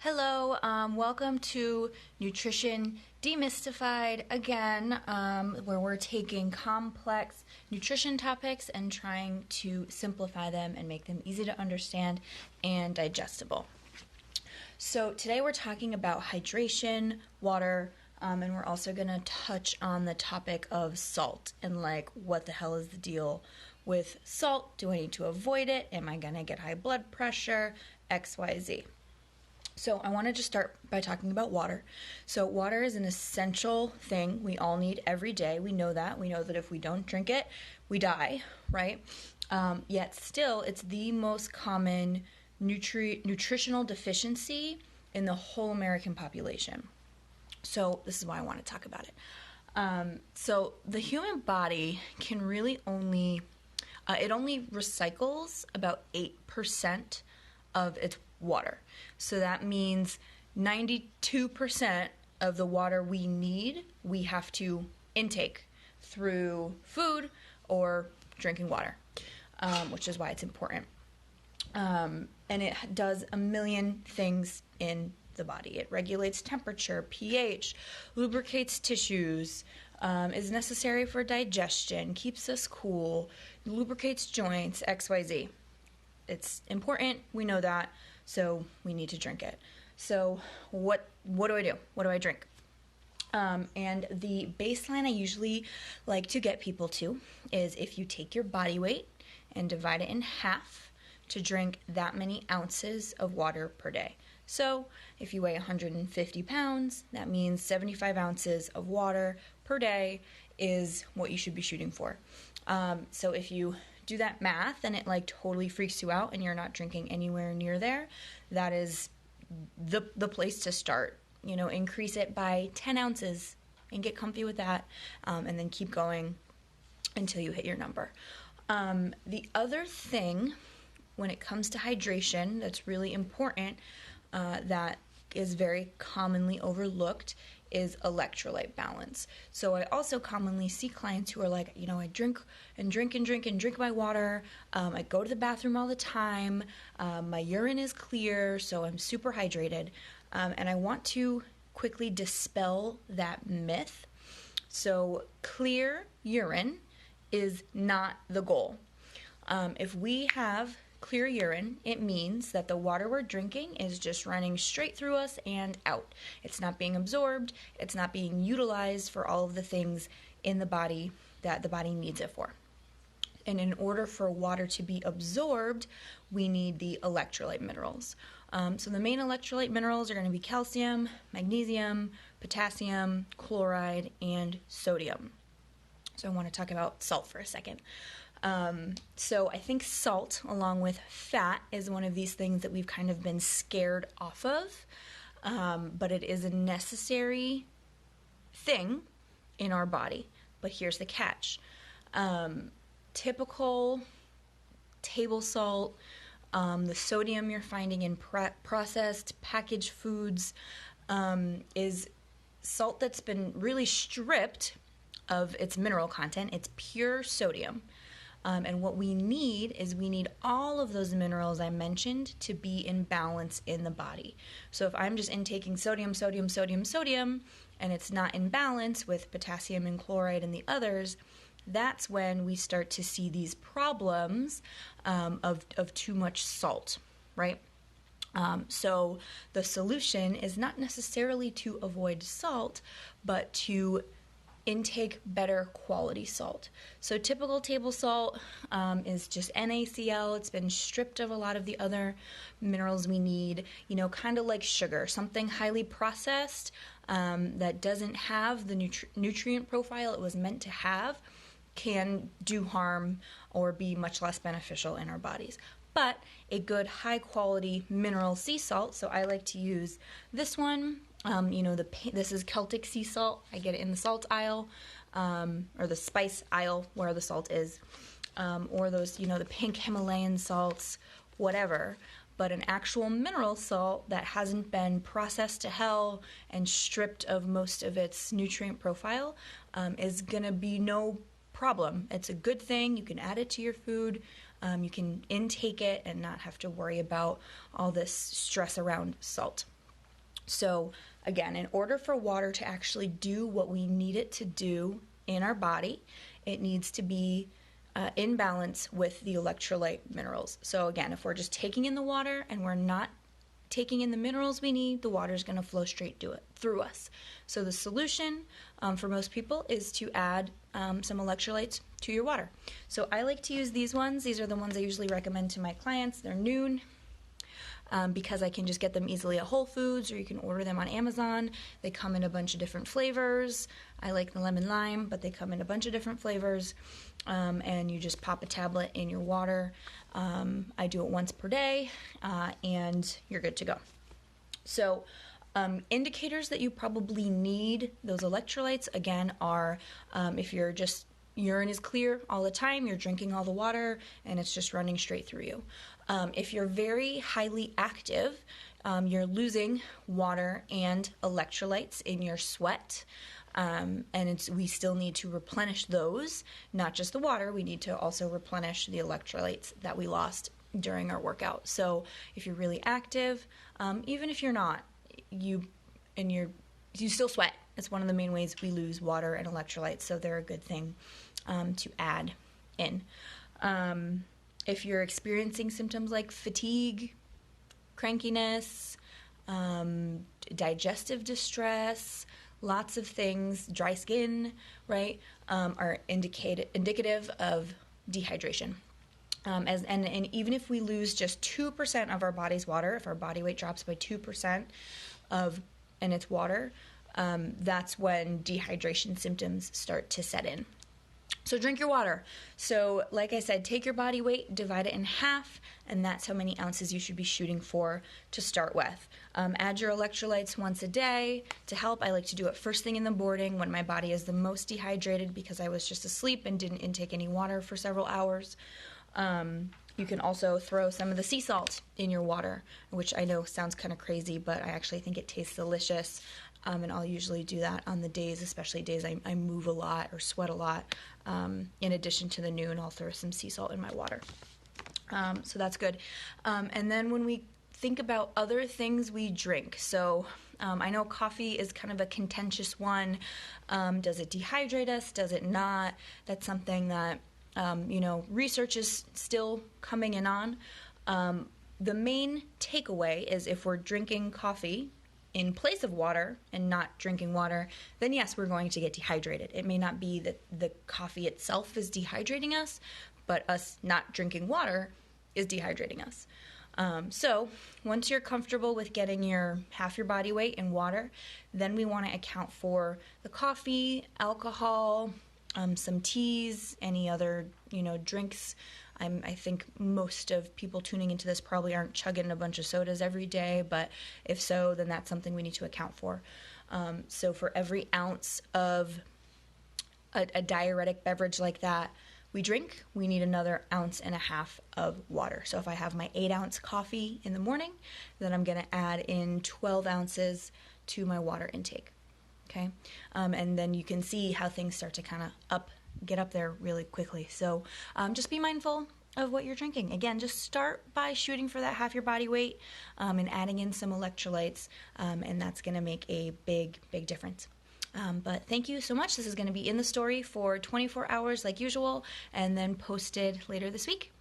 Hello, welcome to Nutrition Demystified again, where we're taking complex nutrition topics and trying to simplify them and make them easy to understand and digestible. So today we're talking about hydration, water, and we're also going to touch on the topic of salt and like what the hell is the deal with salt? Do I need to avoid it? Am I going to get high blood pressure? XYZ. So I wanted to start by talking about water. So water is an essential thing we all need every day. We know that. We know that if we don't drink it, we die, right? Yet still, it's the most common nutritional deficiency in the whole American population. So this is why I want to talk about it. So the human body can really only recycles about 8% of its water. So that means 92% of the water we need, we have to intake through food or drinking water, which is why it's important. And it does a million things in the body. It regulates temperature, pH, lubricates tissues, is necessary for digestion, keeps us cool, lubricates joints, XYZ. It's important, we know that, so we need to drink it. So what do I do? What do I drink? And the baseline I usually like to get people to is if you take your body weight and divide it in half to drink that many ounces of water per day. So if you weigh 150 pounds, that means 75 ounces of water per day is what you should be shooting for. So if you do that math and it like totally freaks you out and you're not drinking anywhere near there, that is the place to start. You know, increase it by 10 ounces and get comfy with that, and then keep going until you hit your number. The other thing when it comes to hydration that's really important, that is very commonly overlooked, is electrolyte balance. So I also commonly see clients who are like, you know, I drink my water. I go to the bathroom all the time. My urine is clear, so I'm super hydrated. And I want to quickly dispel that myth. So clear urine is not the goal. If we have clear urine, it means that the water we're drinking is just running straight through us and out. It's not being absorbed. It's not being utilized for all of the things in the body that the body needs it for. And in order for water to be absorbed, we need the electrolyte minerals. So the main electrolyte minerals are going to be calcium, magnesium, potassium, chloride, and sodium. So I want to talk about salt for a second. So I think salt, along with fat, is one of these things that we've kind of been scared off of, but it is a necessary thing in our body. But here's the catch. Typical table salt, the sodium you're finding in processed packaged foods, is salt that's been really stripped of its mineral content. It's pure sodium. And what we need is all of those minerals I mentioned to be in balance in the body. So if I'm just intaking sodium, and it's not in balance with potassium and chloride and the others, that's when we start to see these problems of too much salt, right? So the solution is not necessarily to avoid salt, but to intake better quality salt. So typical table salt is just NaCl. It's been stripped of a lot of the other minerals we need, you know, kind of like sugar, something highly processed that doesn't have the nutrient profile it was meant to have, can do harm or be much less beneficial in our bodies. But a good high quality mineral sea salt, so I like to use this one. This is Celtic sea salt. I get it in the salt aisle, or the spice aisle where the salt is, or those, the pink Himalayan salts, whatever. But an actual mineral salt that hasn't been processed to hell and stripped of most of its nutrient profile is going to be no problem. It's a good thing. You can add it to your food. You can intake it and not have to worry about all this stress around salt. So again, in order for water to actually do what we need it to do in our body, it needs to be in balance with the electrolyte minerals. So again, if we're just taking in the water and we're not taking in the minerals we need, the water is going to flow straight through us. So the solution for most people is to add some electrolytes to your water. So I like to use these ones. These are the ones I usually recommend to my clients. They're Noon. Because I can just get them easily at Whole Foods, or you can order them on Amazon. They come in a bunch of different flavors. I like the lemon lime, but they come in a bunch of different flavors. And you just pop a tablet in your water. I do it once per day, and you're good to go. So indicators that you probably need those electrolytes, again, are if you're just urine is clear all the time, you're drinking all the water, and it's just running straight through you. If you're very highly active, you're losing water and electrolytes in your sweat, and we still need to replenish those, not just the water. We need to also replenish the electrolytes that we lost during our workout. So if you're really active, even if you're not, you still sweat. It's one of the main ways we lose water and electrolytes, so they're a good thing to add in. If you're experiencing symptoms like fatigue, crankiness, digestive distress, lots of things, dry skin, right, are indicative of dehydration. And even if we lose just 2% of our body's water, if our body weight drops by 2% in its water, that's when dehydration symptoms start to set in. So drink your water. So like I said, take your body weight, divide it in half, and that's how many ounces you should be shooting for to start with. Add your electrolytes once a day to help. I like to do it first thing in the morning when my body is the most dehydrated because I was just asleep and didn't intake any water for several hours. You can also throw some of the sea salt in your water, which I know sounds kind of crazy, but I actually think it tastes delicious. And I'll usually do that on the days, especially days I move a lot or sweat a lot. In addition to the Noon, I'll throw some sea salt in my water. So that's good. And then when we think about other things we drink, so I know coffee is kind of a contentious one. Does it dehydrate us? Does it not? That's something that, research is still coming in on. The main takeaway is if we're drinking coffee in place of water and not drinking water, then yes, we're going to get dehydrated. It may not be that the coffee itself is dehydrating us, but us not drinking water is dehydrating us. So once you're comfortable with getting half your body weight in water, then we want to account for the coffee, alcohol, some teas, any other, drinks. I think most of people tuning into this probably aren't chugging a bunch of sodas every day, but if so, then that's something we need to account for. So for every ounce of a diuretic beverage like that we drink, we need another 1.5 ounces of water. So if I have my 8-ounce coffee in the morning, then I'm going to add in 12 ounces to my water intake. Okay, and then you can see how things start to kind of get up there really quickly. So just be mindful of what you're drinking. Again, just start by shooting for that half your body weight and adding in some electrolytes, and that's going to make a big, big difference. But thank you so much. This is going to be in the story for 24 hours like usual, and then posted later this week.